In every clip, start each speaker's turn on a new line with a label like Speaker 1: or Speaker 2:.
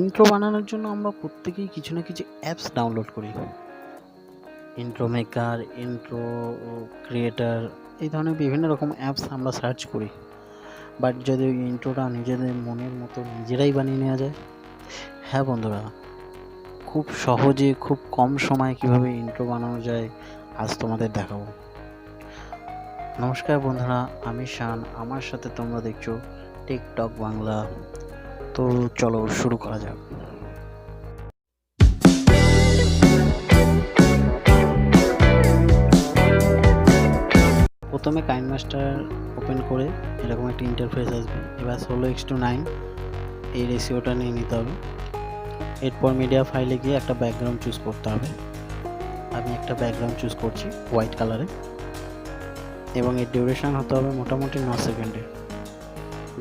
Speaker 1: Intro বানানোর জন্য আমরা প্রত্যেকেই কিছু না কিছু অ্যাপস ডাউনলোড করি। ইন্ট্রো মেকার, ইন্ট্রো ক্রিয়েটার, এই ধরনের বিভিন্ন রকম অ্যাপস আমরা সার্চ করি। বাট যদি ওই ইন্ট্রোটা নিজেদের মনের মতো নিজেরাই বানিয়ে নেওয়া যায়, হ্যাঁ বন্ধুরা, খুব সহজে খুব কম সময়ে কীভাবে ইন্ট্রো বানানো যায় আজ তোমাদের দেখাবো। নমস্কার বন্ধুরা, আমি শান, আমার সাথে তোমরা দেখছো টিকটক বাংলা। তো চলো শুরু করা যাক। প্রথমে কাইনমাস্টার ওপেন করে এরকম একটা ইন্টারফেস আসবে। এবার 16:9 এই রেশিওটা নিয়ে নিতে হবে। এরপর মিডিয়া ফাইলে গিয়ে একটা ব্যাকগ্রাউন্ড চুজ করতে হবে। আমি একটা ব্যাকগ্রাউন্ড চুজ করছি হোয়াইট কালারে, এবং এর ডিউরেশন হতে হবে মোটামুটি 9 সেকেন্ডে।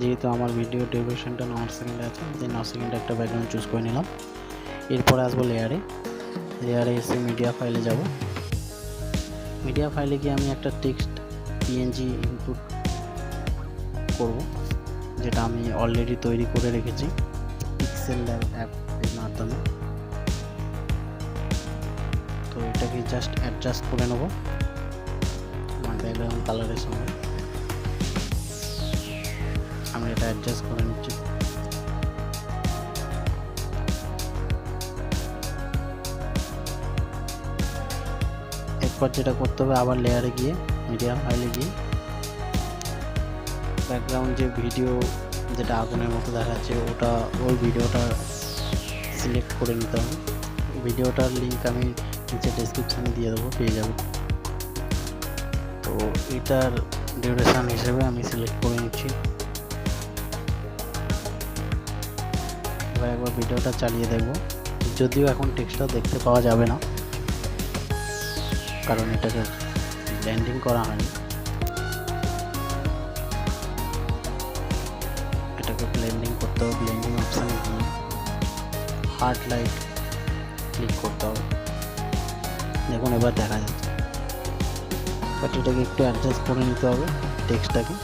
Speaker 1: যেহেতু আমার ভিডিও ডিউরেশনটা 9 সেকেন্ডে আছে, যে 9 সেকেন্ডে একটা ব্যাকগ্রাউন্ড চুজ করে নিলাম। এরপরে আসবো লেয়ারে এসে মিডিয়া ফাইলে যাব। মিডিয়া ফাইলে গিয়ে আমি একটা টেক্সট পিএনজি ইনপুট করব, যেটা আমি অলরেডি তৈরি করে রেখেছি পিক্সেল ল্যাব অ্যাপের মাধ্যমে। তো এটাকে জাস্ট অ্যাডজাস্ট করে নেব আমার ব্যাকগ্রাউন্ড কালারের সঙ্গে। আমি এটা অ্যাডজাস্ট করে নিচ্ছি। এরপর যেটা করতে হবে, আবার লেয়ারে গিয়ে মিডিয়া ফাইলে গিয়ে ব্যাকগ্রাউন্ড যে ভিডিও যেটা আগুনের মতো দেখাচ্ছে ওই ভিডিওটা সিলেক্ট করে নিতে হবে। ভিডিওটার লিঙ্ক আমি নিচে ডেসক্রিপশানে দিয়ে দেবো, পেয়ে যাবে। তো এটার ডিউরেশন হিসেবে আমি সিলেক্ট করে নিচ্ছি। এবার একবার ভিডিওটা চালিয়ে দেখব। যদিও এখন টেক্সটটা দেখতে পাওয়া যাবে না, কারণ এটাকে ব্লেন্ডিং করা হয়নি। এটাকে ব্লেন্ডিং করতে হবে। ব্লেন্ডিং অপশানে গিয়ে হার্ড লাইট ক্লিক করতে হবে। দেখুন এবার দেখা যাচ্ছে। বাট এটাকে একটু অ্যাডজাস্ট করে নিতে হবে টেক্সটটাকে।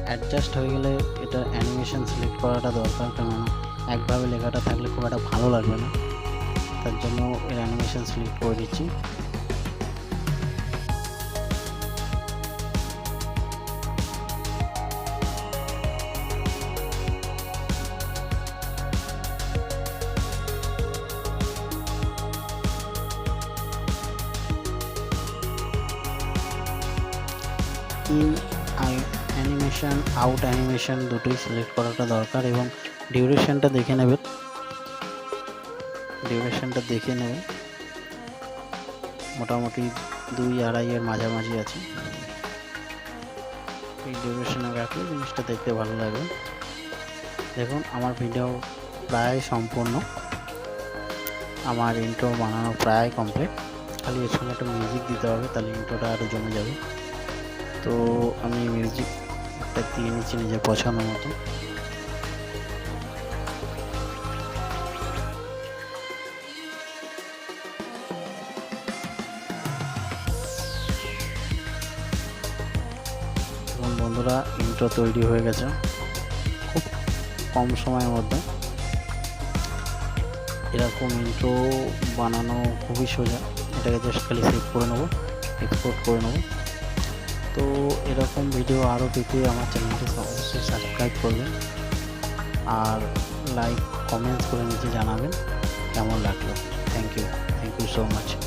Speaker 1: অ্যাডজাস্ট হয়ে গেলে এটা অ্যানিমেশন সিলেক্ট করাটা দরকার, কেননা একভাবে লেখাটা থাকলে খুব একটা ভালো লাগবে না। তার জন্য এর অ্যানিমেশন সিলেক্ট করে দিচ্ছি। ইন অ্যানিমেশন, আউট অ্যানিমেশন দুটোই সিলেক্ট করাটা দরকার, এবং ডিউরেশনটা দেখে নেবেন। মোটামুটি 2-2.5 এর মাঝামাঝি আছে। এই ডিউরেশনে রাখলে জিনিসটা দেখতে ভালো লাগবে। দেখুন আমার ভিডিও প্রায় সম্পূর্ণ, আমার ইন্ট্রো বানানো প্রায় কমপ্লিট। খালি এর সঙ্গে একটা মিউজিক দিতে হবে, তাহলে ইন্ট্রোটা আরও জমে যাবে। তো আমি মিউজিকটা দিয়ে নিচ্ছি নিজের পছন্দ মতো। এবং বন্ধুরা, ইন্ট্রো তৈরি হয়ে গেছে খুব কম সময়ের মধ্যে। এরকম ইন্ট্রো বানানো খুবই সোজা। এটাকে জাস্ট খালি সেভ করে নেবো, এক্সপোর্ট করে নেবো। তো এরকম ভিডিও আরও পেতে আমার চ্যানেলটি অবশ্যই সাবস্ক্রাইব করবেন, আর লাইক কমেন্টস করে নিচে জানাবেন কেমন লাগলো। Thank you so much.